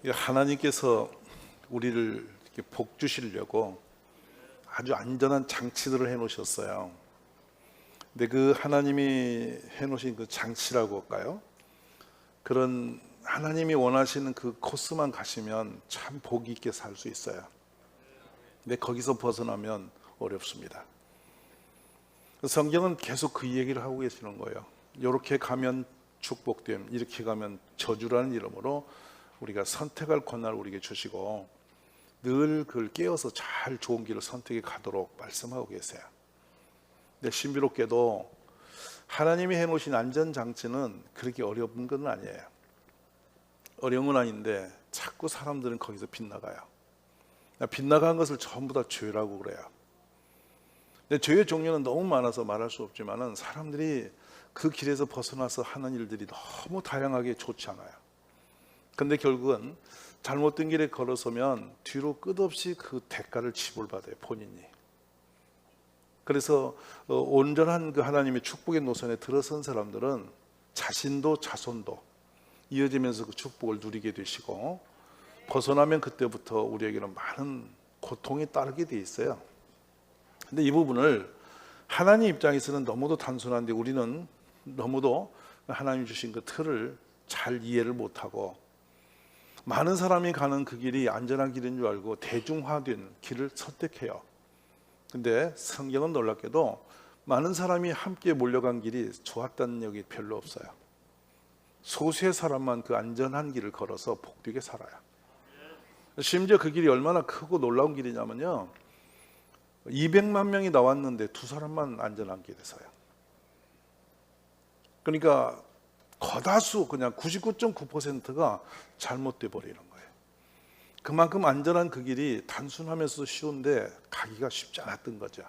하나님께서 우리를 이렇게 복 주시려고 아주 안전한 장치들을 해 놓으셨어요. 근데 그 하나님이 해 놓으신 그 장치라고 할까요? 그런 하나님이 원하시는 그 코스만 가시면 참 복 있게 살 수 있어요. 근데 거기서 벗어나면 어렵습니다. 성경은 계속 그 얘기를 하고 계시는 거예요. 이렇게 가면 축복됨, 이렇게 가면 저주라는 이름으로 우리가 선택할 권한을 우리에게 주시고 늘 그걸 깨어서 잘 좋은 길을 선택해 가도록 말씀하고 계세요. 근데 신비롭게도 하나님이 해놓으신 안전장치는 그렇게 어려운 건 아니에요. 어려운 건 아닌데 자꾸 사람들은 거기서 빗나가요. 빗나간 것을 전부 다 죄라고 그래요. 근데 죄의 종류는 너무 많아서 말할 수 없지만은 사람들이 그 길에서 벗어나서 하는 일들이 너무 다양하게 좋지 않아요. 근데 결국은 잘못된 길에 걸어서면 뒤로 끝없이 그 대가를 지불받아요, 본인이. 그래서 온전한 그 하나님의 축복의 노선에 들어선 사람들은 자신도 자손도 이어지면서 그 축복을 누리게 되시고, 벗어나면 그때부터 우리에게는 많은 고통이 따르게 돼 있어요. 근데 이 부분을 하나님 입장에서는 너무도 단순한데 우리는 너무도 하나님 주신 그 틀을 잘 이해를 못하고 많은 사람이 가는 그 길이 안전한 길인 줄 알고 대중화된 길을 선택해요. 근데 성경은 놀랍게도 많은 사람이 함께 몰려간 길이 좋았다는 얘기 별로 없어요. 소수의 사람만 그 안전한 길을 걸어서 복되게 살아요. 심지어 그 길이 얼마나 크고 놀라운 길이냐면요, 200만 명이 나왔는데 두 사람만 안전한 길에 서요. 그러니까 거다수 그냥 99.9%가 잘못돼 버리는 거예요. 그만큼 안전한 그 길이 단순하면서도 쉬운데 가기가 쉽지 않았던 거죠.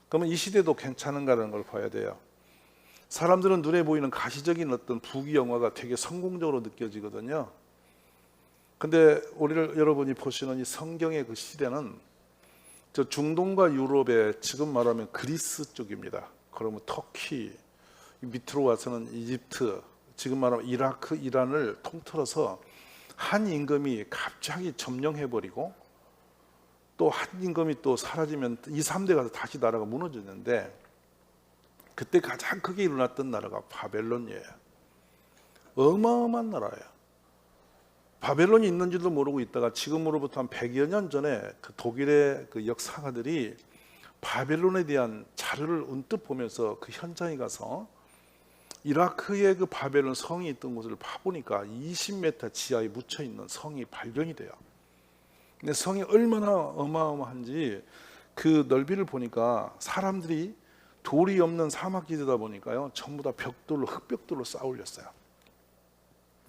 그러면 이 시대도 괜찮은가라는 걸 봐야 돼요. 사람들은 눈에 보이는 가시적인 어떤 부귀 영화가 되게 성공적으로 느껴지거든요. 근데 여러분이 보시는 이 성경의 그 시대는 저 중동과 유럽의 지금 말하면 그리스 쪽입니다. 그러면 터키, 밑으로 와서는 이집트, 지금 말하면 이라크, 이란을 통틀어서 한 임금이 갑자기 점령해버리고 또 한 임금이 또 사라지면 2, 3대 가서 다시 나라가 무너졌는데, 그때 가장 크게 일어났던 나라가 바벨론이에요. 어마어마한 나라예요. 바벨론이 있는지도 모르고 있다가 지금으로부터 한 100여 년 전에 그 독일의 그 역사가들이 바벨론에 대한 자료를 언뜻 보면서 그 현장에 가서 이라크의 그 바벨론 성이 있던 곳을 파보니까 20m 지하에 묻혀 있는 성이 발견이 돼요. 근데 성이 얼마나 어마어마한지 그 넓이를 보니까 사람들이 돌이 없는 사막지대다 보니까요, 전부 다 벽돌로, 흙벽돌로 쌓아 올렸어요.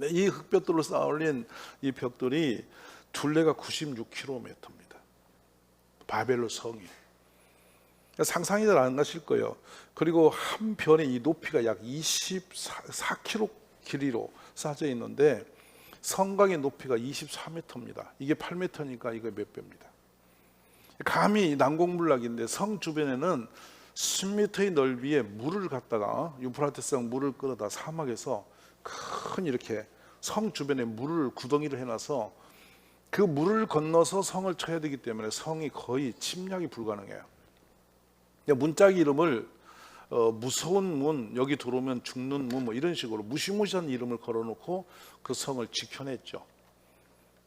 이 흙벽돌로 쌓아 올린 이 벽돌이 둘레가 96km입니다. 바벨론 성이. 상상이 잘 안 가실 거예요. 그리고 한 변의 이 높이가 약 24km 길이로 쌓여 있는데 성곽의 높이가 24m입니다. 이게 8m니까 이거 몇 배입니다. 감히 난공불락인데 성 주변에는 10m의 넓이의 물을 갖다가 유프라테스강 물을 끌어다 사막에서 큰 이렇게 성 주변에 물을 구덩이를 해놔서 그 물을 건너서 성을 쳐야 되기 때문에 성이 거의 침략이 불가능해요. 문짝이 이름을 무서운 문, 여기 들어오면 죽는 문, 뭐 이런 식으로 무시무시한 이름을 걸어놓고 그 성을 지켜냈죠.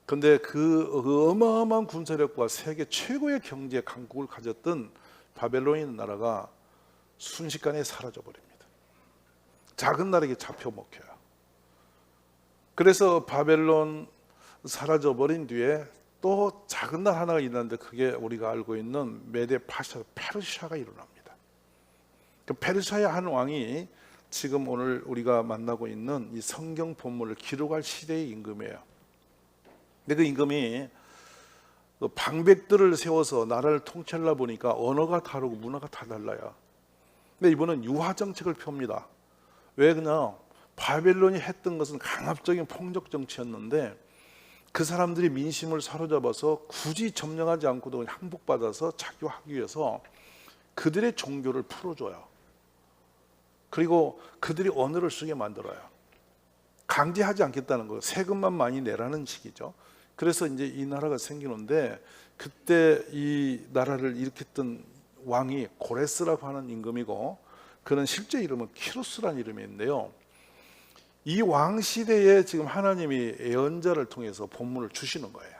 그런데 그 어마어마한 군사력과 세계 최고의 경제 강국을 가졌던 바벨론이라는 나라가 순식간에 사라져 버립니다. 작은 나라에게 잡혀 먹혀요. 그래서 바벨론 사라져 버린 뒤에 또 작은 나라 하나가 있는데 그게 우리가 알고 있는 메데 파샤, 페르시아가 일어납니다. 그 페르시아의 한 왕이 지금 오늘 우리가 만나고 있는 이 성경 본문을 기록할 시대의 임금이에요. 근데 그 임금이 방백들을 세워서 나라를 통치하려 보니까 언어가 다르고 문화가 다 달라요. 근데 이분은 유화 정책을 펴옵니다. 왜 그냥 바벨론이 했던 것은 강압적인 폭력 정치였는데 그 사람들이 민심을 사로잡아서 굳이 점령하지 않고도 항복받아서 자기화하기 위해서 그들의 종교를 풀어줘요. 그리고 그들이 언어를 쓰게 만들어요. 강제하지 않겠다는 거예요. 세금만 많이 내라는 식이죠. 그래서 이제 이 나라가 생기는데, 그때 이 나라를 일으켰던 왕이 고레스라고 하는 임금이고, 그는 실제 이름은 키루스라는 이름인데요. 이 왕 시대에 지금 하나님이 예언자를 통해서 본문을 주시는 거예요.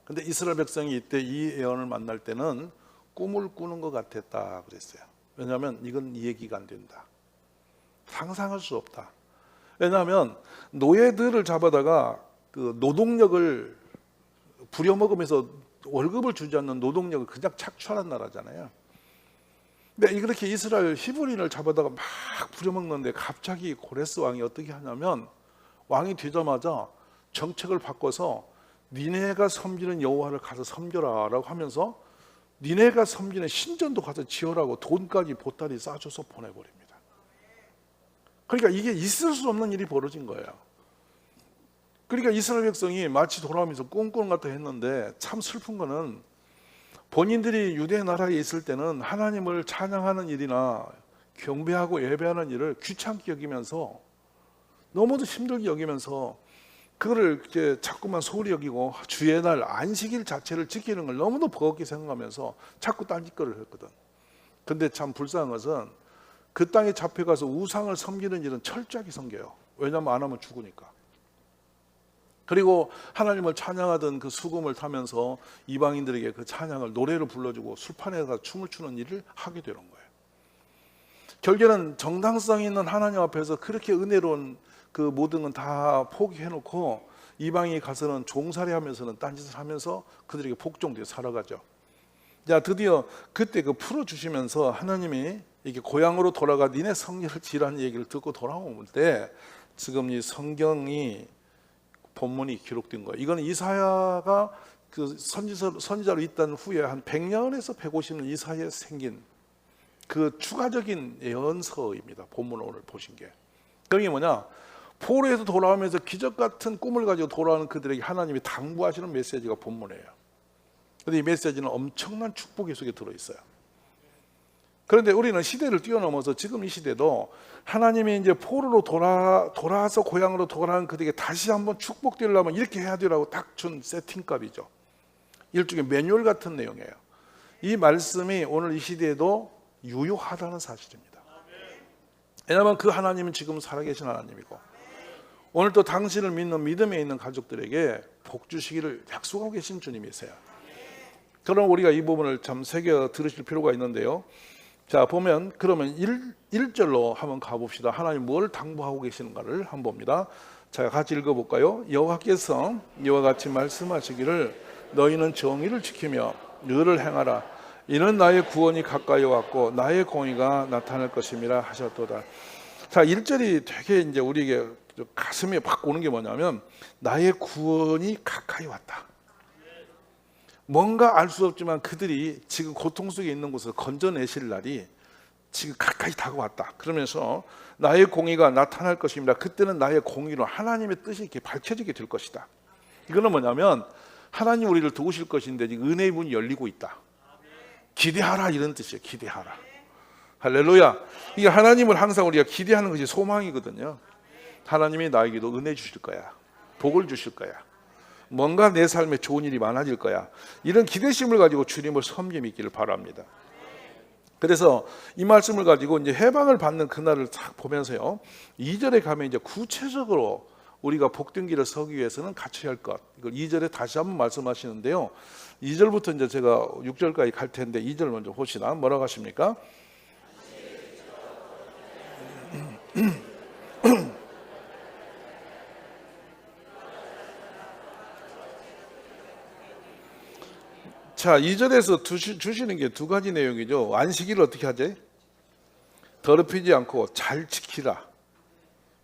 근데 이스라엘 백성이 이때 이 예언을 만날 때는 꿈을 꾸는 것 같았다 그랬어요. 왜냐하면 이건 이 얘기가 안 된다. 상상할 수 없다. 왜냐하면 노예들을 잡아다가 그 노동력을 부려먹으면서 월급을 주지 않는 노동력을 그냥 착취하는 나라잖아요. 근데 이렇게 이스라엘 히브리인을 잡아다가 막 부려먹는데, 갑자기 고레스 왕이 어떻게 하냐면, 왕이 되자마자 정책을 바꿔서 니네가 섬기는 여호와를 가서 섬겨라 라고 하면서 니네가 섬기는 신전도 가서 지어라고 돈까지 보따리 싸줘서 보내버립니다. 그러니까 이게 있을 수 없는 일이 벌어진 거예요. 그러니까 이스라엘 백성이 마치 돌아오면서 꿈꾸는 것 같아 했는데, 참 슬픈 거는 본인들이 유대 나라에 있을 때는 하나님을 찬양하는 일이나 경배하고 예배하는 일을 귀찮게 여기면서, 너무도 힘들게 여기면서 그거를 이제 자꾸만 소홀히 여기고 주의 날 안식일 자체를 지키는 걸 너무도 버겁게 생각하면서 자꾸 딴짓거리를 했거든. 근데 참 불쌍한 것은 그 땅에 잡혀가서 우상을 섬기는 일은 철저하게 섬겨요. 왜냐하면 안 하면 죽으니까. 그리고 하나님을 찬양하던 그 수금을 타면서 이방인들에게 그 찬양을 노래로 불러주고 술판에서 춤을 추는 일을 하게 되는 거예요. 결국에는 정당성 있는 하나님 앞에서 그렇게 은혜로운 그 모든 건 다 포기해놓고 이방인이 가서는 종살이 하면서는 딴짓을 하면서 그들에게 복종되어 살아가죠. 자, 드디어 그때 그 풀어주시면서 하나님이 이게 고향으로 돌아가 니네 성전을 지으라는 얘기를 듣고 돌아올 때, 지금 이 성경이 본문이 기록된 거예요. 이건 이사야가 그 선지자로 있던 후에 한 100년에서 150년 이 사이에 생긴 그 추가적인 예언서입니다. 본문을 오늘 보신 게. 그게 뭐냐? 포로에서 돌아오면서 기적 같은 꿈을 가지고 돌아오는 그들에게 하나님이 당부하시는 메시지가 본문이에요. 그런데 이 메시지는 엄청난 축복의 속에 들어있어요. 그런데 우리는 시대를 뛰어넘어서 지금 이 시대도 하나님이 이제 포로로 돌아와서 고향으로 돌아온 그들에게 다시 한번 축복되려면 이렇게 해야 되라고 딱 준 세팅값이죠. 일종의 매뉴얼 같은 내용이에요. 이 말씀이 오늘 이 시대에도 유효하다는 사실입니다. 왜냐하면 그 하나님은 지금 살아계신 하나님이고, 오늘 또 당신을 믿는 믿음에 있는 가족들에게 복 주시기를 약속하고 계신 주님이세요. 그럼 우리가 이 부분을 참 새겨 들으실 필요가 있는데요. 자, 보면 그러면 1절로 한번 가봅시다. 하나님 뭘 당부하고 계시는가를 한번 봅니다. 자, 같이 읽어볼까요? 여호와께서 이와 같이 말씀하시기를 너희는 정의를 지키며 의를 행하라. 이는 나의 구원이 가까이 왔고 나의 공의가 나타날 것임이라 하셨도다. 자, 1절이 되게 이제 우리에게 가슴에 확 오는 게 뭐냐면, 나의 구원이 가까이 왔다. 뭔가 알 수 없지만 그들이 지금 고통 속에 있는 곳을 건져내실 날이 지금 가까이 다가왔다. 그러면서 나의 공의가 나타날 것입니다. 그때는 나의 공의로 하나님의 뜻이 이렇게 밝혀지게 될 것이다. 이거는 뭐냐면 하나님 우리를 도우실 것인데 지금 은혜의 문이 열리고 있다. 기대하라, 이런 뜻이에요. 기대하라. 할렐루야. 이게 하나님을 항상 우리가 기대하는 것이 소망이거든요. 하나님이 나에게도 은혜 주실 거야. 복을 주실 거야. 뭔가 내 삶에 좋은 일이 많아질 거야. 이런 기대심을 가지고 주님을 섬김 있기를 바랍니다. 그래서 이 말씀을 가지고 이제 해방을 받는 그날을 딱 보면서요, 2절에 가면 이제 구체적으로 우리가 복된 길을 서기 위해서는 갖춰야 할 것, 이걸 2절에 다시 한번 말씀하시는데요. 2절부터 이제 제가 6절까지 갈 텐데 2절 먼저 봅시다. 뭐라고 하십니까? 자, 2절에서 주시는 게 두 가지 내용이죠. 안식일을 어떻게 하지? 더럽히지 않고 잘 지키라.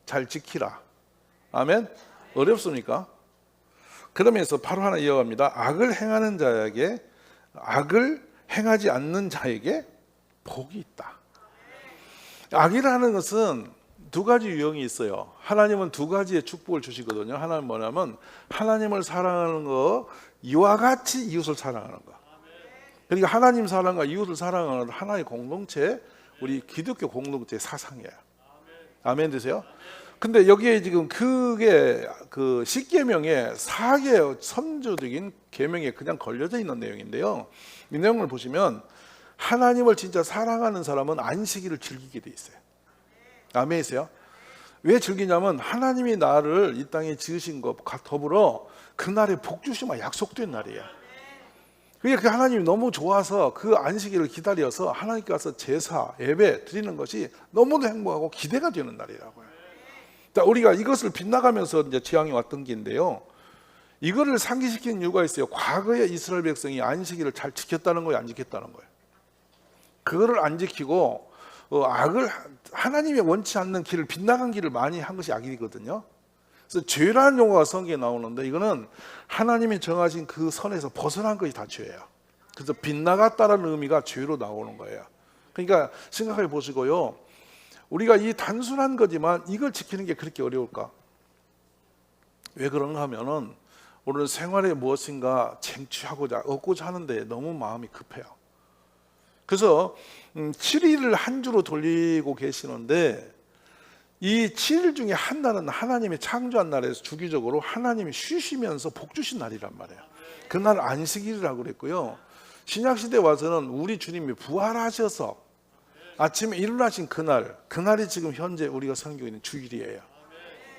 잘 지키라. 아멘? 어렵습니까? 그러면서 바로 하나 이어갑니다. 악을 행하는 자에게, 악을 행하지 않는 자에게 복이 있다. 악이라는 것은 두 가지 유형이 있어요. 하나님은 두 가지의 축복을 주시거든요. 하나는 뭐냐면 하나님을 사랑하는 거, 이와 같이 이웃을 사랑하는 거. 그러니까 하나님 사랑과 이웃을 사랑하는 하나의 공동체, 우리 기독교 공동체 사상이에요. 아멘 되세요? 근데 여기에 지금 그게 그 10계명의 4개 선조적인 계명에 그냥 걸려져 있는 내용인데요. 이 내용을 보시면 하나님을 진짜 사랑하는 사람은 안식일을 즐기게 돼 있어요. 아멘이세요? 왜 즐기냐면 하나님이 나를 이 땅에 지으신 것과 더불어 그날에 복 주시면 약속된 날이에요. 그게 그 하나님이 너무 좋아서 그 안식일을 기다려서 하나님께 와서 제사, 예배 드리는 것이 너무도 행복하고 기대가 되는 날이라고요. 자, 우리가 이것을 빗나가면서 이제 지향해 왔던 게인데요. 이거를 상기시키는 이유가 있어요. 과거에 이스라엘 백성이 안식일을 잘 지켰다는 거예요, 안 지켰다는 거예요? 그거를 안 지키고 악을 하나님이 원치 않는 길을 빗나간 길을 많이 한 것이 악이거든요. 그래서 죄라는 용어가 성경에 나오는데 이거는 하나님이 정하신 그 선에서 벗어난 것이 다 죄예요. 그래서 빗나갔다라는 의미가 죄로 나오는 거예요. 그러니까 생각해 보시고요. 우리가 이 단순한 거지만 이걸 지키는 게 그렇게 어려울까? 왜 그런가 하면은 오늘 생활에 무엇인가 쟁취하고자 얻고자 하는데 너무 마음이 급해요. 그래서 7일을 한 주로 돌리고 계시는데 이 7일 중에 한 날은 하나님이 창조한 날에서 주기적으로 하나님이 쉬시면서 복 주신 날이란 말이에요. 그날 안식일이라고 그랬고요. 신약시대 와서는 우리 주님이 부활하셔서 아침에 일어나신 그날이 지금 현재 우리가 섬기고 있는 주일이에요.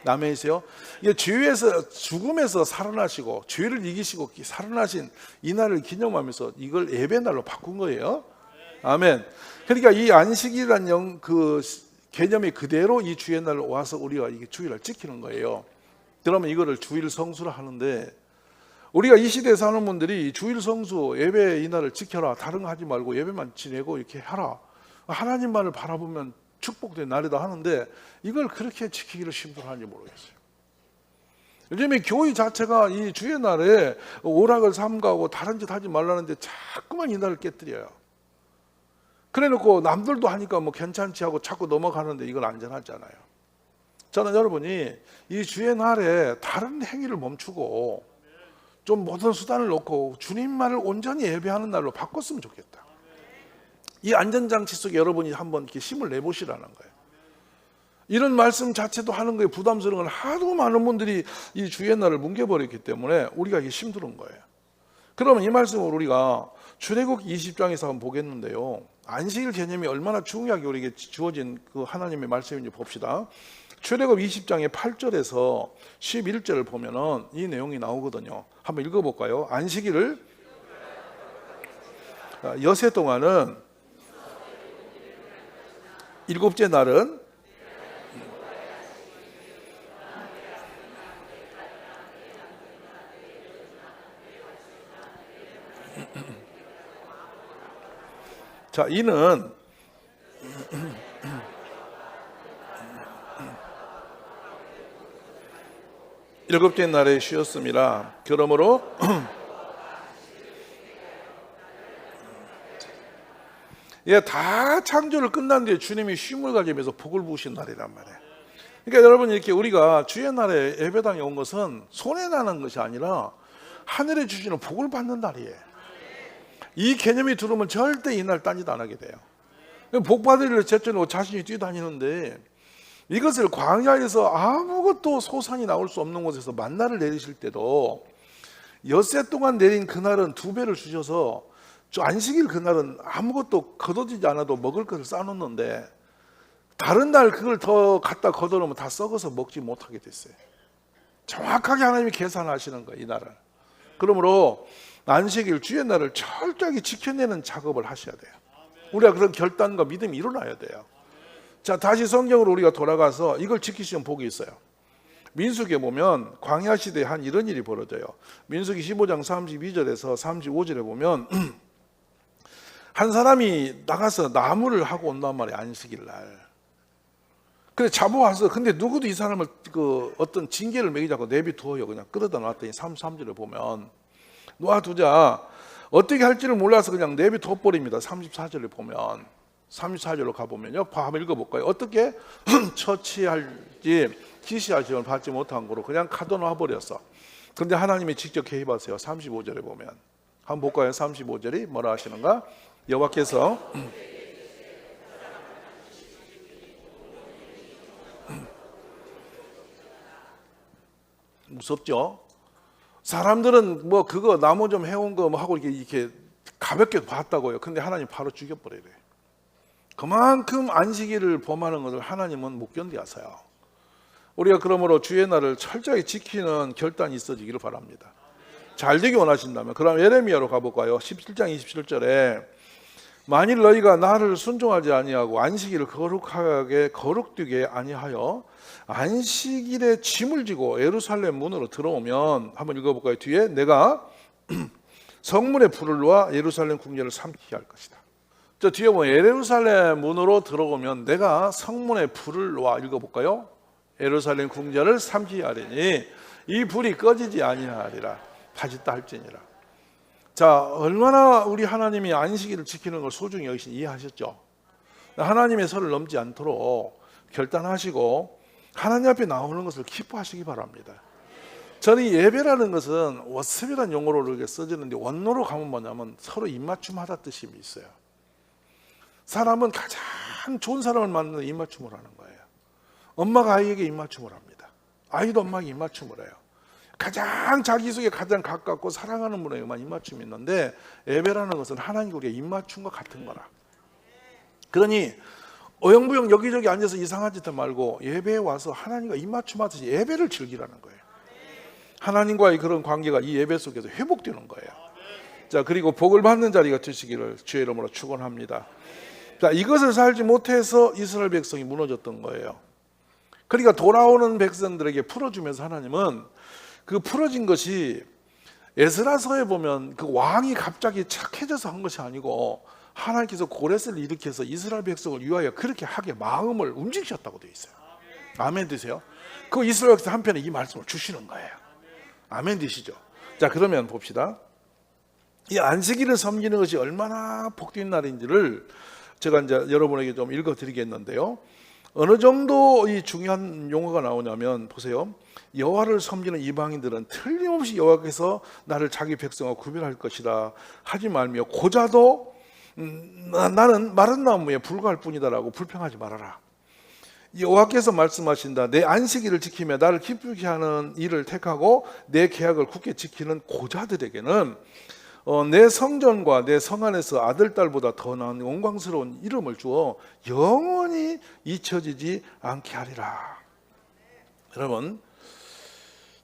아멘이세요? 이게 죄에서 죽음에서 살아나시고 죄를 이기시고 살아나신 이 날을 기념하면서 이걸 예배날로 바꾼 거예요. 아멘. 그러니까 이 안식이라는 그 개념이 그대로 이 주의 날로 와서 우리가 이게 주일을 지키는 거예요. 그러면 이거를 주일 성수를 하는데 우리가 이 시대에 사는 분들이 주일 성수 예배 이 날을 지켜라, 다른 거 하지 말고 예배만 지내고 이렇게 하라, 하나님만을 바라보면 축복된 날이다 하는데 이걸 그렇게 지키기를 힘들어하는지 모르겠어요. 요즘에 교회 자체가 이 주의 날에 오락을 삼가고 다른 짓 하지 말라는데 자꾸만 이 날을 깨뜨려요. 그래놓고 남들도 하니까 뭐 괜찮지 하고 자꾸 넘어가는데 이건 안전하잖아요. 저는 여러분이 이 주의 날에 다른 행위를 멈추고 좀 모든 수단을 놓고 주님만을 온전히 예배하는 날로 바꿨으면 좋겠다. 이 안전장치 속에 여러분이 한번 이렇게 힘을 내보시라는 거예요. 이런 말씀 자체도 하는 거에 부담스러운 건 하도 많은 분들이 이 주의 날을 뭉개버렸기 때문에 우리가 이게 힘든 거예요. 그러면 이 말씀을 우리가 출애굽 20장에서 한번 보겠는데요. 안식일 개념이 얼마나 중요하게 우리에게 주어진 그 하나님의 말씀인지 봅시다. 출애굽 20장의 8절에서 11절을 보면은 이 내용이 나오거든요. 한번 읽어볼까요? 안식일을 여세 동안은 일곱째 날은 자, 이는 일곱째 날에 쉬었습니다. 그러므로 예, 다 창조를 끝난 뒤에 주님이 쉼을 가지면서 복을 부으신 날이란 말이에요. 그러니까 여러분 이렇게 우리가 주의 날에 예배당에 온 것은 손해나는 것이 아니라 하늘에 주시는 복을 받는 날이에요. 이 개념이 들어오면 절대 이날 딴짓 안 하게 돼요. 복 받을 일을 제쳐놓고 자신이 뛰다니는데 이것을 광야에서 아무것도 소산이 나올 수 없는 곳에서 만나를 내리실 때도 엿새 동안 내린 그날은 2배를 주셔서 안식일 그날은 아무것도 걷어지지 않아도 먹을 것을 싸놓는데 다른 날 그걸 더 갖다 걷어놓으면 다 썩어서 먹지 못하게 됐어요. 정확하게 하나님이 계산하시는 거예요, 이 날을. 그러므로 안식일 주의 날을 철저하게 지켜내는 작업을 하셔야 돼요. 우리가 그런 결단과 믿음이 일어나야 돼요. 자, 다시 성경으로 우리가 돌아가서 이걸 지키시면 복이 있어요. 민수기에 보면 광야 시대에 한 이런 일이 벌어져요. 민수기 15장 32절에서 35절에 보면 한 사람이 나가서 나무를 하고 온단 말이에요, 안식일 날. 그래 잡아와서 근데 누구도 이 사람을 그 어떤 징계를 매기자고 내비두어요. 그냥 끌어다 놨더니 33절에 보면 놓아두자 어떻게 할지를 몰라서 그냥 내비둬버립니다. 34절에 보면 34절로 가보면요, 한번 읽어볼까요? 어떻게 처치할지 지시하심을 받지 못한 거로 그냥 가둬놔버렸어. 그런데 하나님이 직접 개입하세요. 35절에 보면 한번 볼까요? 35절이 뭐라 하시는가? 여호와께서 무섭죠? 사람들은 뭐 그거 나무 좀 해온 거 뭐 하고 이렇게 가볍게 봤다고요. 근데 하나님 바로 죽여버려요. 그만큼 안식일을 범하는 것을 하나님은 못 견디하세요. 우리가 그러므로 주의 날을 철저히 지키는 결단이 있어지기를 바랍니다. 잘 되기 원하신다면. 그럼 예레미야로 가볼까요? 17장 27절에 만일 너희가 나를 순종하지 아니하고 안식일을 거룩하게 거룩되게 아니하여 안식일에 짐을 지고 예루살렘 문으로 들어오면, 한번 읽어볼까요? 뒤에 내가 성문의 불을 놓아 예루살렘 궁녀를 삼키게 할 것이다. 저 뒤에 보면 예루살렘 문으로 들어오면 내가 성문의 불을 놓아, 읽어볼까요? 예루살렘 궁녀를 삼키게 하리니 이 불이 꺼지지 아니하리라. 다짓다 할지니라. 자, 얼마나 우리 하나님이 안식일을 지키는 걸 소중히 여기신 이해하셨죠? 하나님의 선을 넘지 않도록 결단하시고 하나님 앞에 나오는 것을 기뻐하시기 바랍니다. 저는 이 예배라는 것은 워십이라는 용어로 이렇게 써지는데 원어로 가면 뭐냐면 서로 입맞춤하다 뜻이 있어요. 사람은 가장 좋은 사람을 만나는 입맞춤을 하는 거예요. 엄마가 아이에게 입맞춤을 합니다. 아이도 엄마에게 입맞춤을 해요. 가장 자기 속에 가장 가깝고 사랑하는 분에게만 입맞춤이 있는데 예배라는 것은 하나님과 우리가 입맞춤과 같은 거라. 그러니 어영부영 여기저기 앉아서 이상한 짓 말고 예배에 와서 하나님과 입맞춤하듯이 예배를 즐기라는 거예요. 하나님과의 그런 관계가 이 예배 속에서 회복되는 거예요. 자, 그리고 복을 받는 자리가 되시기를 주의 이름으로 축원합니다. 자, 이것을 살지 못해서 이스라엘 백성이 무너졌던 거예요. 그러니까 돌아오는 백성들에게 풀어주면서 하나님은 그 풀어진 것이 에스라서에 보면 그 왕이 갑자기 착해져서 한 것이 아니고 하나님께서 고레스를 일으켜서 이스라엘 백성을 위하여 그렇게 하게 마음을 움직이셨다고 되어 있어요. 아멘 되세요? 그 이스라엘 백성 한편에 이 말씀을 주시는 거예요. 아멘 되시죠? 자, 그러면 봅시다. 이 안식일을 섬기는 것이 얼마나 복된 날인지를 제가 이제 여러분에게 좀 읽어드리겠는데요. 어느 정도 이 중요한 용어가 나오냐면 보세요. 여호와를 섬기는 이방인들은 틀림없이 여호와께서 나를 자기 백성과 구별할 것이다 하지 말며 고자도 나는 마른 나무에 불과할 뿐이다라고 불평하지 말아라. 여호와께서 말씀하신다. 내 안식일을 지키며 나를 기쁘게 하는 일을 택하고 내 계약을 굳게 지키는 고자들에게는 내 성전과 내 성 안에서 아들 딸보다 더 나은 영광스러운 이름을 주어 영원히 잊혀지지 않게 하리라. 여러분,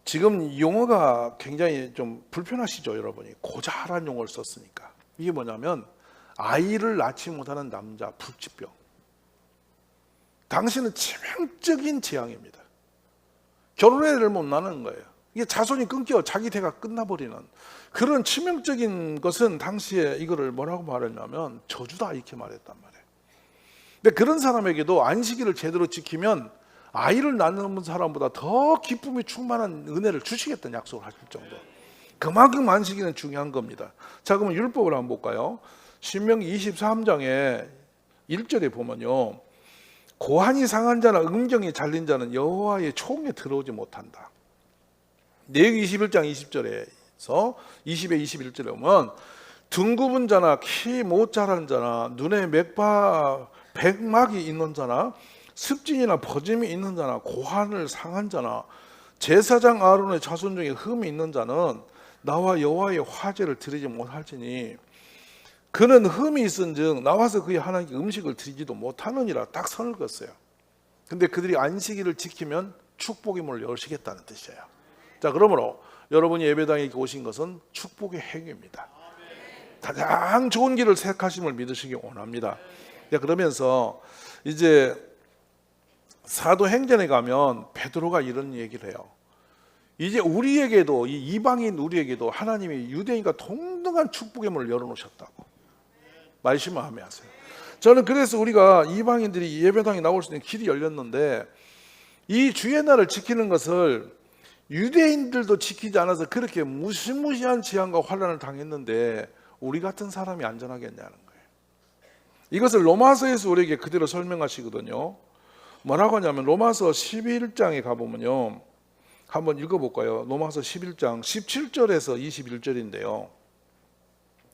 지금 용어가 굉장히 좀 불편하시죠, 여러분이? 고자란 용어를 썼으니까. 이게 뭐냐면 아이를 낳지 못하는 남자 불치병. 당신은 치명적인 재앙입니다. 결혼을 못 낳는 거예요. 이게 자손이 끊겨 자기 대가 끝나버리는 그런 치명적인 것은 당시에 이거를 뭐라고 말했냐면 저주다 이렇게 말했단 말이에요. 근데 그런 사람에게도 안식일을 제대로 지키면 아이를 낳는 사람보다 더 기쁨이 충만한 은혜를 주시겠다는 약속을 하실 정도. 그만큼 안식일은 중요한 겁니다. 자, 그러면 율법을 한번 볼까요? 신명기 23장에 1절에 보면요, 고환이 상한 자나 음경이 잘린 자는 여호와의 총에 들어오지 못한다. 레위기 21장 20절에서 20에 21절에 보면 등 굽은 자나 키 못 자란 자나 눈에 백막이 있는 자나 습진이나 버짐이 있는 자나 고환을 상한 자나 제사장 아론의 자손 중에 흠이 있는 자는 나와 여호와의 화제를 드리지 못할지니 그는 흠이 있은즉 나와서 그의 하나님께 음식을 드리지도 못하느니라. 딱 선을 그었어요. 근데 그들이 안식일을 지키면 축복의 문을 열시겠다는 뜻이에요. 자, 그러므로 여러분이 예배당에 오신 것은 축복의 행위입니다. 가장 좋은 길을 택하심을 믿으시기 원합니다. 자, 그러면서 이제 사도행전에 가면 베드로가 이런 얘기를 해요. 이제 우리에게도, 이 이방인 우리에게도 하나님이 유대인과 동등한 축복의 문을 열어놓으셨다고 말씀을 하세요. 저는 그래서 우리가 이방인들이 예배당에 나올 수 있는 길이 열렸는데 이 주의 날을 지키는 것을 유대인들도 지키지 않아서 그렇게 무시무시한 재앙과 환난을 당했는데 우리 같은 사람이 안전하겠냐는 거예요. 이것을 로마서에서 우리에게 그대로 설명하시거든요. 뭐라고 하냐면 로마서 11장에 가보면요, 한번 읽어볼까요? 로마서 11장 17절에서 21절인데요.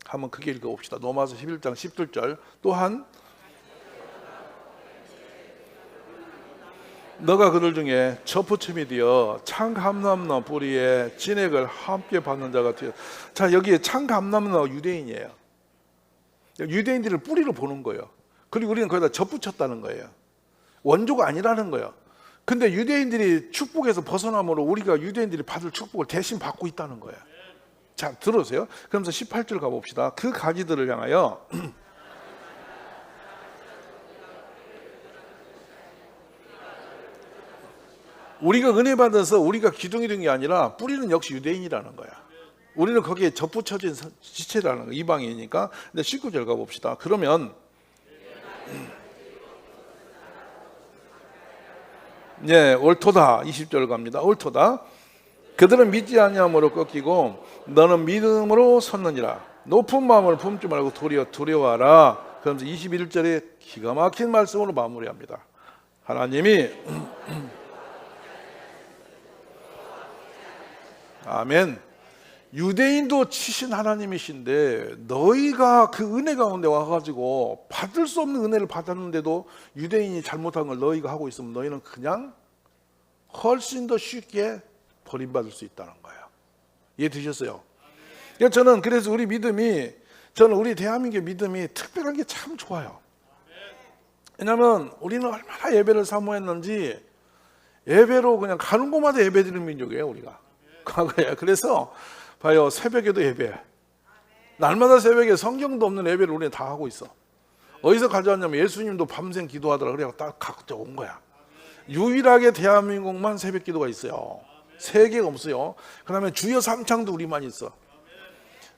한번 크게 읽어봅시다. 로마서 11장 17절. 또한 너가 그들 중에 첫 부침이 되어 창감람너 뿌리에 진액을 함께 받는 자가 되어. 자, 여기에 창감람너 유대인이에요. 유대인들을 뿌리로 보는 거예요. 그리고 우리는 거기다 접붙였다는 거예요. 원조가 아니라는 거예요. 근데 유대인들이 축복에서 벗어남으로 우리가 유대인들이 받을 축복을 대신 받고 있다는 거예요. 자, 들어오세요. 그러면서 18절 가봅시다. 그 가지들을 향하여 우리가 은혜 받아서 우리가 기둥이 된 게 아니라 뿌리는 역시 유대인이라는 거야. 우리는 거기에 접붙여진 지체라는 거, 이방인이니까. 근데 19절 가봅시다. 그러면 옳도다. 20절 갑니다. 옳도다. 그들은 믿지 아니함으로 꺾이고 너는 믿음으로 섰느니라. 높은 마음을 품지 말고 도리어 두려워하라. 그러면서 21절에 기가 막힌 말씀으로 마무리합니다. 하나님이 아멘. 유대인도 치신 하나님이신데 너희가 그 은혜 가운데 와가지고 받을 수 없는 은혜를 받았는데도 유대인이 잘못한 걸 너희가 하고 있으면 너희는 그냥 훨씬 더 쉽게 버림받을 수 있다는 거예요. 이해되셨어요? 저는 그래서 우리 믿음이, 저는 우리 대한민국의 믿음이 특별한 게 참 좋아요. 왜냐하면 우리는 얼마나 예배를 사모했는지 예배로 그냥 가는 곳마다 예배 드리는 민족이에요, 우리가. 과거에. 그래서 봐요, 새벽에도 예배, 날마다 새벽에 성경도 없는 예배를 우리는 다 하고 있어. 어디서 가져왔냐면 예수님도 밤샘 기도하더라. 그래서 딱 각자 온 거야. 유일하게 대한민국만 새벽 기도가 있어요. 세계가 없어요. 그 다음에 주여 삼창도 우리만 있어.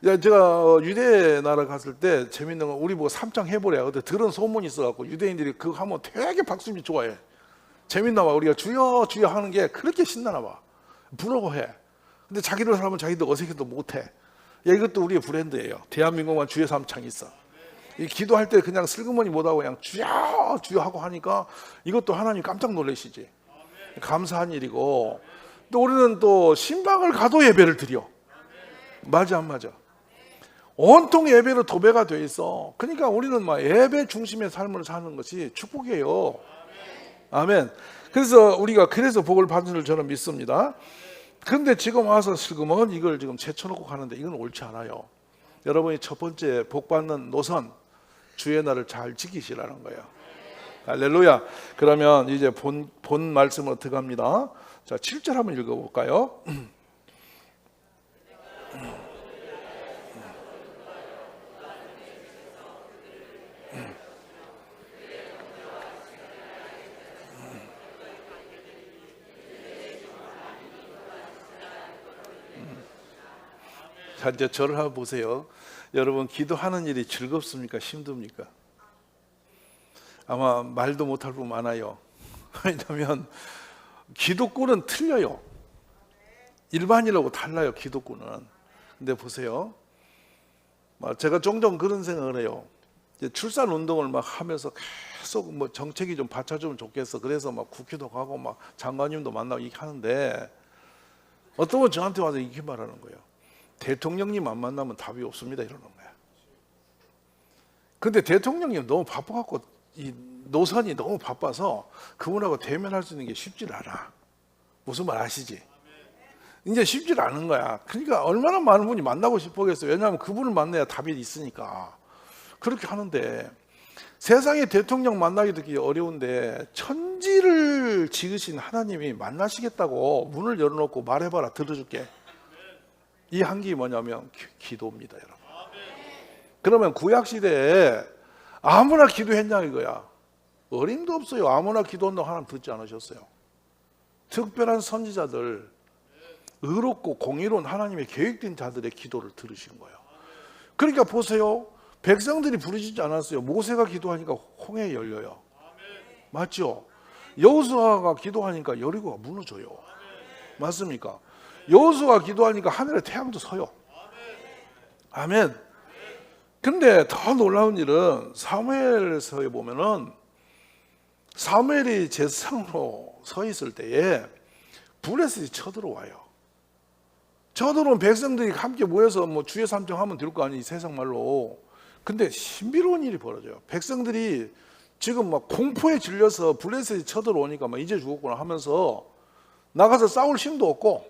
제가 유대 나라 갔을 때 재밌는 건 우리 보고 삼창 해보래요. 근데 들은 소문이 있어갖고 유대인들이 그거 하면 되게 박수미 좋아해. 재밌나 봐. 우리가 주여 주여 하는 게 그렇게 신나나 봐. 부러워해. 근데 자기들 사람은 자기도 어색해도 못해. 야, 이것도 우리의 브랜드예요. 대한민국만 주여 삼창이 있어. 이 기도할 때 그냥 슬그머니 못하고 그냥 주여 주여 하고 하니까 이것도 하나님 깜짝 놀라시지. 감사한 일이고, 또 우리는 또 신방을 가도 예배를 드려. 맞아 안 맞아? 온통 예배로 도배가 돼 있어. 그러니까 우리는 막 예배 중심의 삶을 사는 것이 축복이에요. 아멘. 그래서 우리가 그래서 복을 받는 줄 저는 믿습니다. 근데 지금 와서 슬그머니 이걸 지금 제쳐놓고 가는데 이건 옳지 않아요. 여러분이 첫 번째 복 받는 노선, 주의 날을 잘 지키시라는 거예요. 할렐루야. 그러면 이제 본 말씀으로 들어갑니다. 자, 7절 한번 읽어볼까요? 자, 이제 저를 한번 보세요. 여러분, 기도하는 일이 즐겁습니까? 힘듭니까? 아마 말도 못할 분 많아요. 왜냐하면 기도꾼은 틀려요. 일반인하고 달라요, 기도꾼은. 근데 보세요. 제가 종종 그런 생각을 해요. 출산 운동을 막 하면서 계속 뭐 정책이 좀 받쳐주면 좋겠어. 그래서 막 국회도 가고 막 장관님도 만나고 이렇게 하는데 어떤 분 저한테 와서 이렇게 말하는 거예요. 대통령님 안 만나면 답이 없습니다. 이러는 거야. 근데 대통령님 너무 바빠갖고 이 노선이 너무 바빠서 그분하고 대면할 수 있는 게 쉽지 않아. 무슨 말 아시지? 이제 쉽지 않은 거야. 그러니까 얼마나 많은 분이 만나고 싶어겠어요. 왜냐하면 그분을 만나야 답이 있으니까. 그렇게 하는데 세상에 대통령 만나기 되게 어려운데 천지를 지으신 하나님이 만나시겠다고 문을 열어놓고 말해봐라, 들어줄게. 이 한기 뭐냐면 기도입니다, 여러분. 그러면 구약시대에 아무나 기도했냐 이거야. 어림도 없어요. 아무나 기도한다고 하나님 듣지 않으셨어요. 특별한 선지자들, 의롭고 공의로운 하나님의 계획된 자들의 기도를 들으신 거예요. 그러니까 보세요. 백성들이 부르짖지 않았어요. 모세가 기도하니까 홍해 열려요. 맞죠? 여호수아가 기도하니까 여리고가 무너져요. 맞습니까? 여호수아가 기도하니까 하늘에 태양도 서요. 아멘. 근데 더 놀라운 일은 사무엘서에 보면은 사무엘이 제사장으로 서 있을 때에 블레셋이 쳐들어와요. 쳐들어온 백성들이 함께 모여서 뭐 주의 삼창하면 될 거 아니에요, 세상 말로. 근데 신비로운 일이 벌어져요. 백성들이 지금 막 공포에 질려서 블레셋이 쳐들어오니까 막 이제 죽었구나 하면서 나가서 싸울 힘도 없고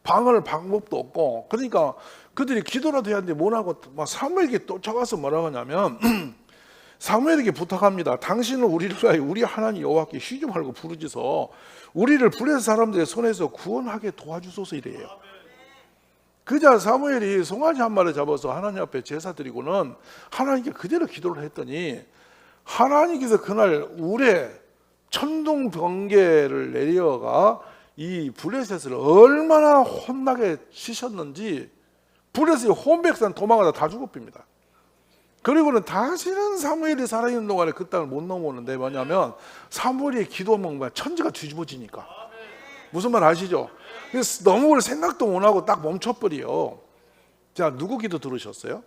방어할 방법도 없고, 그러니까 그들이 기도라도 해야 하는데 못하고 막 사무엘에게 쫓아가서 뭐라고 하냐면 사무엘에게 부탁합니다. 당신은 우리를 위하여 우리 하나님 여호와께 쉬지 말고 부르짖어 우리를 블레셋 사람들의 손에서 구원하게 도와주소서 이래요. 그자 사무엘이 송아지 한 마리 잡아서 하나님 앞에 제사 드리고는 하나님께 그대로 기도를 했더니 하나님께서 그날 울에 천둥 번개를 내려가 이 블레셋을 얼마나 혼나게 치셨는지 블레셋이 혼백산 도망가다 다 죽어버립니다. 그리고는 다시는 사무엘이 살아있는 동안에 그 땅을 못 넘어오는데, 뭐냐면 사무엘이 기도하면 천지가 뒤집어지니까. 무슨 말 아시죠? 그래서 넘어올 생각도 못하고 딱 멈춰버려. 자, 누구 기도 들으셨어요?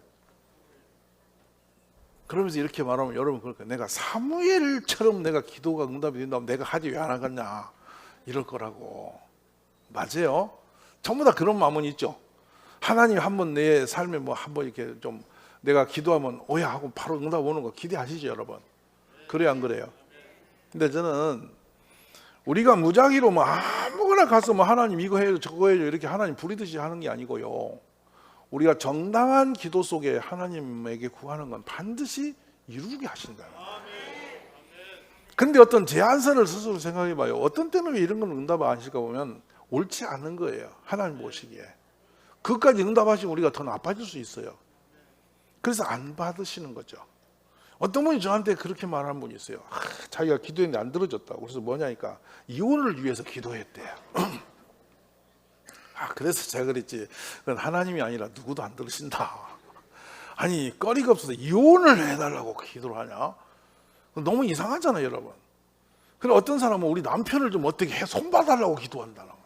그러면서 이렇게 말하면 여러분, 그러니까 내가 사무엘처럼 내가 기도가 응답이 된다면 내가 하지 왜 안 하겠냐 이럴 거라고. 맞아요. 전부 다 그런 마음은 있죠. 하나님 한번 내 삶에 뭐 한번 이렇게 좀 내가 기도하면 오야하고 바로 응답 오는 거 기대하시죠, 여러분? 그래요, 안 그래요? 근데 저는 우리가 무작위로 뭐 아무거나 가서 뭐 하나님 이거 해요 저거 해요 이렇게 하나님 부리듯이 하는 게 아니고요. 우리가 정당한 기도 속에 하나님에게 구하는 건 반드시 이루게 하신다. 근데 어떤 제한선을 스스로 생각해 봐요. 어떤 때는 왜 이런 건 응답 안 하실까 보면 옳지 않은 거예요. 하나님 보시기에. 그것까지 응답하시면 우리가 더 나빠질 수 있어요. 그래서 안 받으시는 거죠. 어떤 분이 저한테 그렇게 말하는 분이 있어요. 자기가 기도했는데 안 들어졌다고. 그래서 뭐냐니까 이혼을 위해서 기도했대요. 그래서 제가 그랬지, 그건 하나님이 아니라 누구도 안 들으신다. 아니 거리가 없어서 이혼을 해달라고 기도를 하냐? 너무 이상하잖아요, 여러분. 그래 어떤 사람은 우리 남편을 좀 어떻게 해 손봐달라고 기도한다는 거야.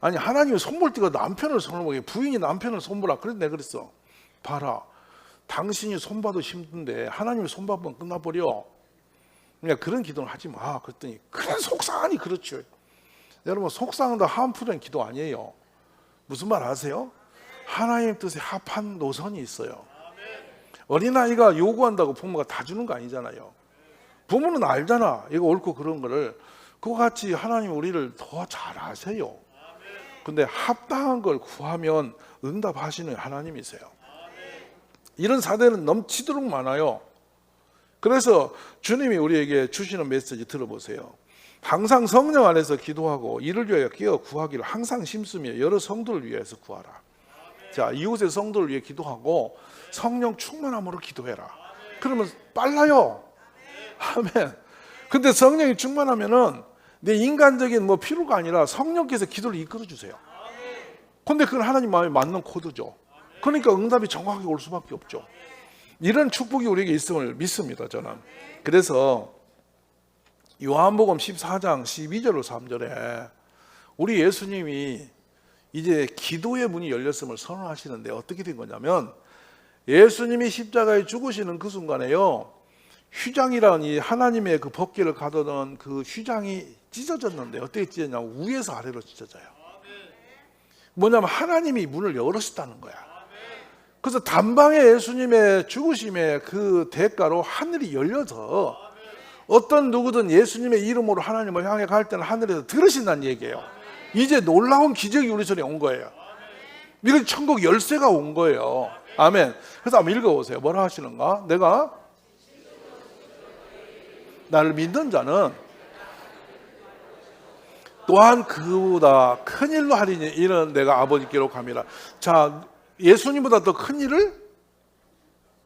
아니 하나님이 손볼 때가 남편을 손을 보게, 부인이 남편을 손보라. 그래서 내가 그랬어. 봐라, 당신이 손봐도 힘든데 하나님이 손봐보면 끝나버려. 그러니까 그런 기도는 하지 마. 그랬더니 그래 속상하니 그렇죠. 여러분, 속상하다 한풀은 기도 아니에요. 무슨 말 아세요? 하나님 뜻에 합한 노선이 있어요. 어린아이가 요구한다고 부모가 다 주는 거 아니잖아요. 부모는 알잖아, 이거 옳고 그런 거를. 그와 같이 하나님 우리를 더 잘 아세요. 근데 합당한 걸 구하면 응답하시는 하나님이세요. 이런 사례는 넘치도록 많아요. 그래서 주님이 우리에게 주시는 메시지 들어보세요. 항상 성령 안에서 기도하고 이를 위하여 깨어 구하기를 항상 심쓰며 여러 성도를 위해서 구하라. 자, 이웃의 성도를 위해 기도하고 성령 충만함으로 기도해라. 그러면 빨라요. 아멘. 근데 성령이 충만하면은 내 인간적인 뭐 필요가 아니라 성령께서 기도를 이끌어 주세요. 근데 그건 하나님 마음에 맞는 코드죠. 그러니까 응답이 정확하게 올 수밖에 없죠. 이런 축복이 우리에게 있음을 믿습니다, 저는. 그래서 요한복음 14장 12절로 3절에 우리 예수님이 이제 기도의 문이 열렸음을 선언하시는데 어떻게 된 거냐면, 예수님이 십자가에 죽으시는 그 순간에요, 휘장이라는 이 하나님의 그 법궤를 가두던 그 휘장이 찢어졌는데 어떻게 찢어졌냐면 위에서 아래로 찢어져요. 뭐냐면 하나님이 문을 열으셨다는 거야. 그래서 단방에 예수님의 죽으심의 그 대가로 하늘이 열려서 어떤 누구든 예수님의 이름으로 하나님을 향해 갈 때는 하늘에서 들으신다는 얘기예요. 이제 놀라운 기적이 우리 손에 온 거예요. 이건 천국 열쇠가 온 거예요. 아멘. 그래서 한번 읽어보세요. 뭐라 하시는가? 내가 나를 믿는 자는 또한 그보다 큰 일로 하리니 이는 내가 아버지께로 감이라. 자, 예수님보다 더 큰 일을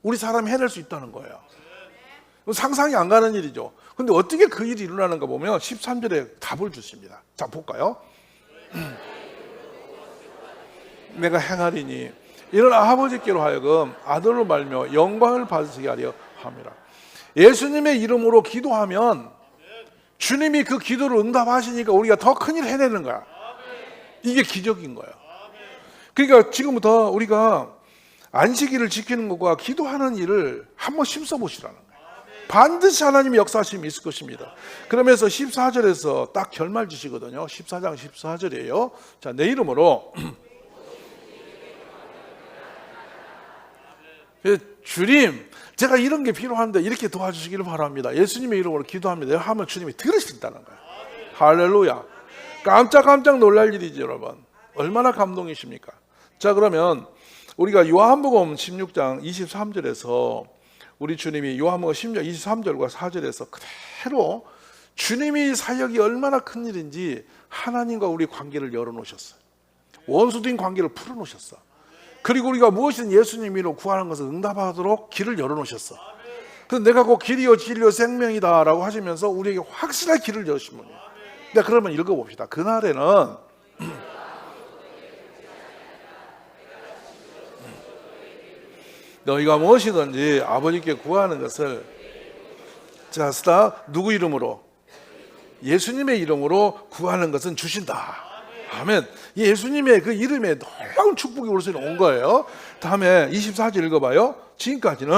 우리 사람이 해낼 수 있다는 거예요. 상상이 안 가는 일이죠. 근데 어떻게 그 일이 일어나는가 보면 13절에 답을 주십니다. 자, 볼까요? 내가 행하리니 이런 아버지께로 하여금 아들로 말며 영광을 받으시게 하려 함이라. 예수님의 이름으로 기도하면 주님이 그 기도를 응답하시니까 우리가 더 큰 일 해내는 거야. 이게 기적인 거예요. 그러니까 지금부터 우리가 안식일을 지키는 것과 기도하는 일을 한번 심써 보시라는 거예요. 반드시 하나님의 역사하심이 있을 것입니다. 그러면서 14절에서 딱 결말 주시거든요. 14장 14절이에요. 자, 내 이름으로 주님, 제가 이런 게 필요한데 이렇게 도와주시기를 바랍니다. 예수님의 이름으로 기도합니다. 하면 주님이 들으신다는 거예요. 할렐루야. 깜짝 놀랄 일이죠, 여러분. 얼마나 감동이십니까? 자, 그러면 우리가 요한복음 16장 23절에서 우리 주님이 요한복음 16장 23절과 4절에서 그대로 주님이 사역이 얼마나 큰 일인지 하나님과 우리 관계를 열어놓으셨어요. 원수된 관계를 풀어놓으셨어. 그리고 우리가 무엇이든 예수님으로 구하는 것을 응답하도록 길을 열어놓으셨어. 그래서 내가 곧 길이요 진리요 생명이다 라고 하시면서 우리에게 확실한 길을 여신 분이에요. 그러면 읽어봅시다. 그날에는 너희가 무엇이든지 아버지께 구하는 것을, 자, 스타, 누구 이름으로? 예수님의 이름으로 구하는 것은 주신다. 아멘. 예수님의 그 이름에 놀라운 축복이 우리 온 거예요. 다음에 24절 읽어봐요. 지금까지는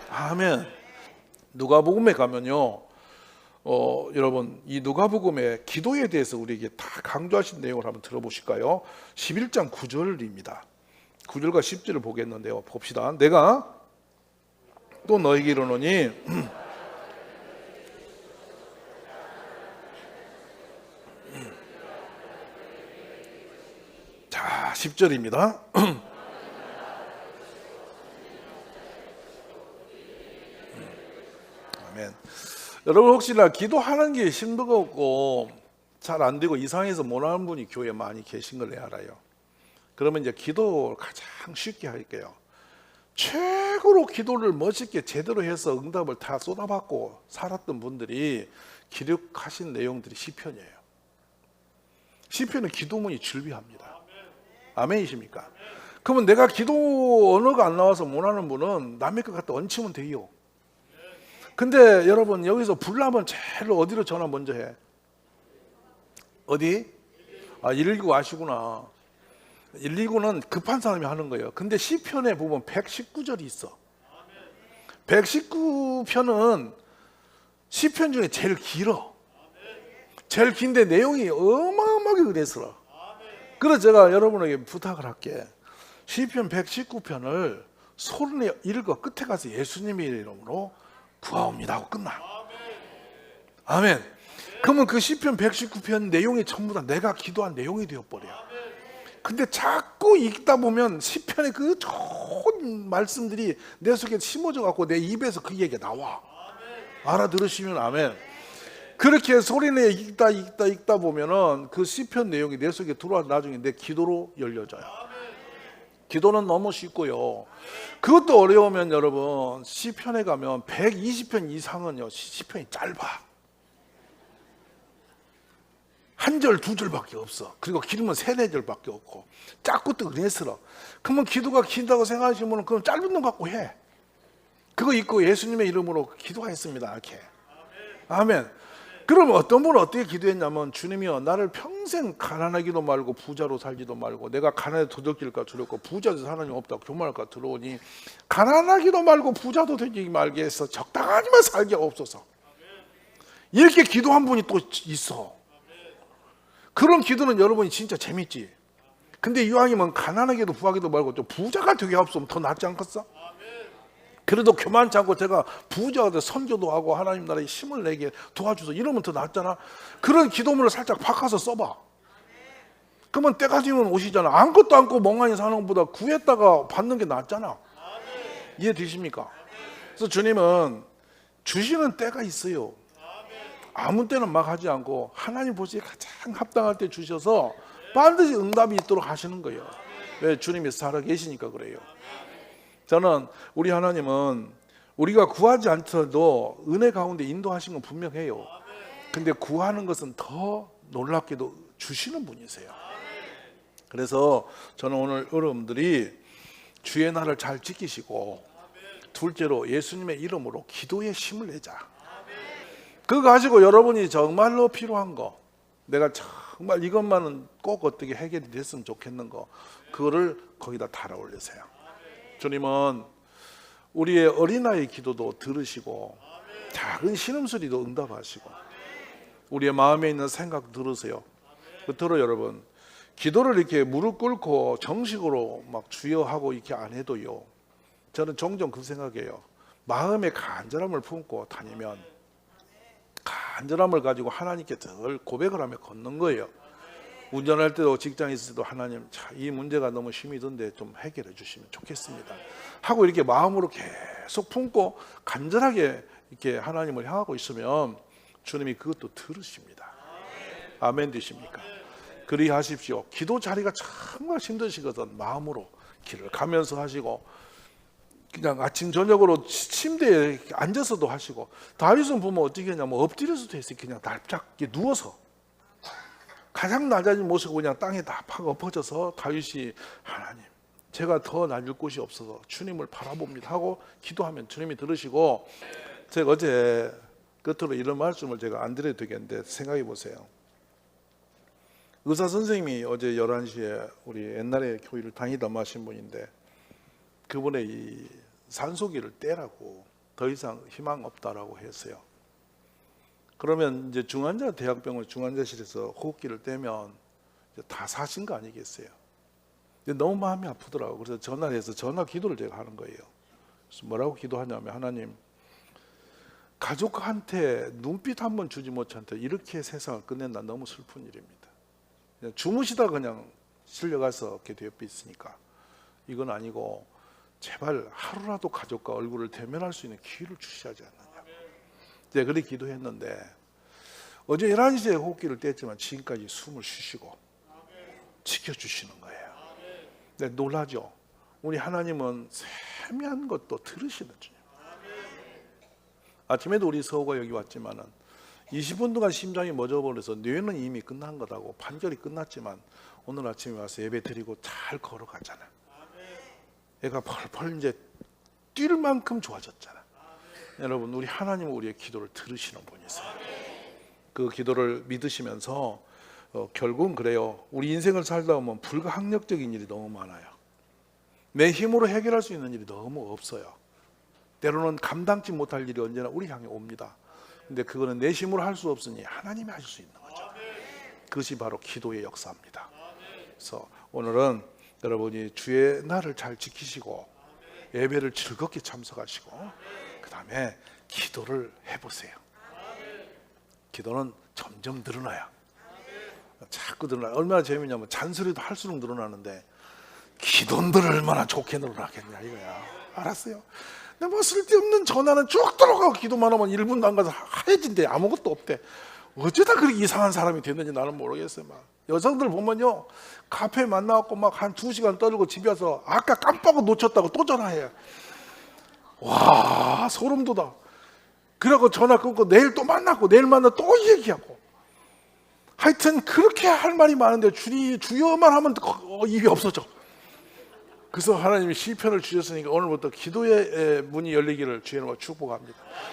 아멘. 누가복음에 가면요, 여러분 이 누가복음의 기도에 대해서 우리에게 다 강조하신 내용을 한번 들어보실까요? 11장 9절입니다. 9절과 10절을 보겠는데요. 봅시다. 내가 또 너에게 이르노니 자, 10절입니다. 아멘. 여러분 혹시나 기도하는 게 힘들고 잘 안 되고 이상해서 못 하는 분이 교회에 많이 계신 걸 알아요. 그러면 이제 기도를 가장 쉽게 할게요. 최고로 기도를 멋있게 제대로 해서 응답을 다 쏟아받고 살았던 분들이 기록하신 내용들이 시편이에요. 시편은 기도문이 즐비합니다. 아멘이십니까? 그러면 내가 기도 언어가 안 나와서 못하는 분은 남의 것 갖다 얹히면 돼요. 근데 여러분 여기서 불나면 제일 어디로 전화 먼저 해? 어디? 119 아시구나. 119는 급한 사람이 하는 거예요. 근데 시편에 보면 119절이 있어. 119편은 시편 중에 제일 길어. 제일 긴데 내용이 어마어마하게 그래서. 그래서 제가 여러분에게 부탁을 할게. 시편 119편을 소리내 읽어. 끝에 가서 예수님의 이름으로 구하옵니다 하고 끝나. 아멘. 그러면 그 시편 119편 내용이 전부 다 내가 기도한 내용이 되어버려요. 근데 자꾸 읽다 보면 시편의 그 좋은 말씀들이 내 속에 심어져 갖고 내 입에서 그 얘기가 나와. 알아들으시면 아멘. 그렇게 소리내 읽다 보면은 그 시편 내용이 내 속에 들어와서 나중에 내 기도로 열려져요. 기도는 너무 쉽고요. 그것도 어려우면 여러분 시편에 가면 120편 이상은요 시편이 짧아. 한 절, 두 절밖에 없어. 그리고 길면 세네 절밖에 없고 짧고 또 은혜스러워. 그러면 기도가 긴다고 생각하시면 그럼 짧은 놈 갖고 해. 그거 읽고 예수님의 이름으로 기도하였습니다 이렇게. 아멘. 그러면 어떤 분은 어떻게 기도했냐면 주님이여 나를 평생 가난하기도 말고 부자로 살지도 말고 내가 가난에 도적질까 두렵고 부자도 하나님 없다고 교만할까 들어오니 가난하기도 말고 부자도 되지 말게 해서 적당하지만 살게 없어서. 이렇게 기도한 분이 또 있어. 그런 기도는 여러분이 진짜 재밌지. 근데 이왕이면 가난하게도 부하기도 말고 좀 부자가 되게 없으면 더 낫지 않겠어? 그래도 교만치 않고 제가 부자가 돼 선교도 하고 하나님 나라에 힘을 내게 도와주소 이러면 더 낫잖아. 그런 기도문을 살짝 바꿔서 써봐. 그러면 때가 되면 오시잖아. 아무것도 않고 멍하니 사는 것보다 구했다가 받는 게 낫잖아. 이해되십니까? 그래서 주님은 주시는 때가 있어요. 아무 때는 막 하지 않고 하나님 보시기에 가장 합당할 때 주셔서 반드시 응답이 있도록 하시는 거예요. 왜? 주님이 살아계시니까 그래요. 저는 우리 하나님은 우리가 구하지 않더라도 은혜 가운데 인도하신 건 분명해요. 근데 구하는 것은 더 놀랍게도 주시는 분이세요. 그래서 저는 오늘 여러분들이 주의 날을 잘 지키시고 둘째로 예수님의 이름으로 기도에 힘을 내자. 그거 가지고 여러분이 정말로 필요한 거, 내가 정말 이것만은 꼭 어떻게 해결이 됐으면 좋겠는 거, 그거를 거기다 달아 올리세요. 주님은 우리의 어린아이 기도도 들으시고 작은 신음소리도 응답하시고 우리의 마음에 있는 생각 들으세요. 끝으로 여러분, 기도를 이렇게 무릎 꿇고 정식으로 막 주여 하고 이렇게 안 해도요, 저는 종종 그 생각이에요. 마음의 간절함을 품고 다니면 간절함을 가지고 하나님께 늘 고백을 하며 걷는 거예요. 운전할 때도 직장에 있을 때도 하나님, 이 문제가 너무 심히 던데 좀 해결해 주시면 좋겠습니다 하고 이렇게 마음으로 계속 품고 간절하게 이렇게 하나님을 향하고 있으면 주님이 그것도 들으십니다. 아멘 되십니까? 그리하십시오. 기도 자리가 정말 힘드시거든. 마음으로 길을 가면서 하시고, 그냥 아침 저녁으로 침대에 앉아서도 하시고, 다윗은 보면 어떻게 했냐면 엎드려서도 했어요. 그냥 납작 누워서 가장 낮아진 모습으로 그냥 땅에 다 팍 엎어져서 다윗이 하나님, 제가 더 낮을 곳이 없어서 주님을 바라봅니다 하고 기도하면 주님이 들으시고, 제가 어제 끝으로 이런 말씀을 제가 안 드려도 되겠는데 생각해 보세요. 의사 선생님이 어제 11시에 우리 옛날에 교회를 다니던 마신 분인데, 그분의 이 산소기를 떼라고, 더 이상 희망 없다라고 했어요. 그러면 이제 중환자, 대학병원 중환자실에서 호흡기를 떼면 이제 다 사신 거 아니겠어요? 근데 너무 마음이 아프더라고요. 그래서 전화를 해서 전화 기도를 제가 하는 거예요. 그래서 뭐라고 기도하냐면, 하나님, 가족한테 눈빛 한 번 주지 못한테 이렇게 세상을 끝낸다. 너무 슬픈 일입니다. 그냥 주무시다 그냥 실려가서 이렇게 옆에 있으니까 이건 아니고, 제발 하루라도 가족과 얼굴을 대면할 수 있는 기회를 주시지 않느냐. 제가 그렇게 기도했는데, 어제 11시에 호흡기를 뗐지만 지금까지 숨을 쉬시고 지켜주시는 거예요. 네, 놀라죠? 우리 하나님은 세미한 것도 들으시는 주님. 아침에도 우리 서우가 여기 왔지만은 20분 동안 심장이 멎어버려서 뇌는 이미 끝난 거다고 판결이 끝났지만 오늘 아침에 와서 예배 드리고 잘 걸어가잖아. 애가 펄펄 이제 뛸 만큼 좋아졌잖아. 여러분, 우리 하나님은 우리의 기도를 들으시는 분이세요. 그 기도를 믿으시면서 결국은 그래요. 우리 인생을 살다 보면 불가항력적인 일이 너무 많아요. 내 힘으로 해결할 수 있는 일이 너무 없어요. 때로는 감당치 못할 일이 언제나 우리 향해 옵니다. 근데 그거는 내 힘으로 할 수 없으니 하나님이 하실 수 있는 거죠. 그것이 바로 기도의 역사입니다. 그래서 오늘은 여러분이 주의 날을 잘 지키시고 예배를 즐겁게 참석하시고 그 다음에 기도를 해보세요. 기도는 점점 늘어나요. 자꾸 늘어나요. 얼마나 재미있냐면 잔소리도 할수록 늘어나는데 기도들 얼마나 좋게 늘어나겠냐 이거야. 알았어요? 근데 뭐 쓸데없는 전화는 쭉 들어가고 기도만 하면 1분도 안 가서 하얘진대. 아무것도 없대. 어쩌다 그렇게 이상한 사람이 됐는지 나는 모르겠어요. 막 여성들 보면요, 카페 만나갖고 막 한 2시간 떨고 집에 와서 아까 깜빡 놓쳤다고 또 전화해. 와, 소름 돋아. 그러고 전화 끊고 내일 또 만나고 내일 만나 또 얘기하고. 하여튼 그렇게 할 말이 많은데 주여만 하면 입이 없어져. 그래서 하나님이 시편을 주셨으니까 오늘부터 기도의 문이 열리기를 주의 이름으로 축복합니다.